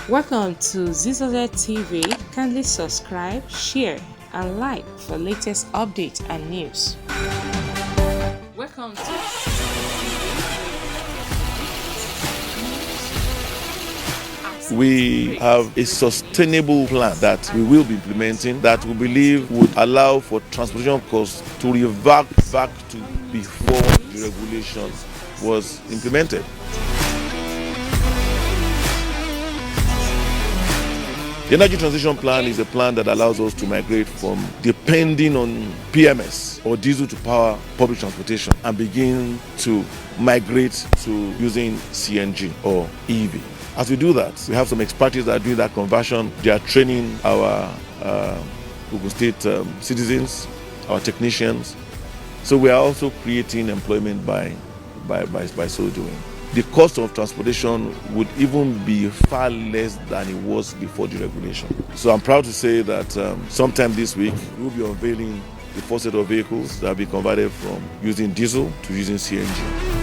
Welcome to Zisodel TV. Kindly subscribe, share, and like for latest updates and news. Welcome to We have a sustainable plan that we will be implementing that we believe would allow for transportation costs to revert back to before the regulation was implemented. The Energy Transition Plan is a plan that allows us to migrate from depending on PMS or diesel to power public transportation and begin to migrate to using CNG or EV. As we do that, we have some expertise that are doing that conversion. They are training our Ogun State citizens, our technicians. So we are also creating employment by so doing. The cost of transportation would even be far less than it was before the regulation. So I'm proud to say that sometime this week, we'll be unveiling the first set of vehicles that will be converted from using diesel to using CNG.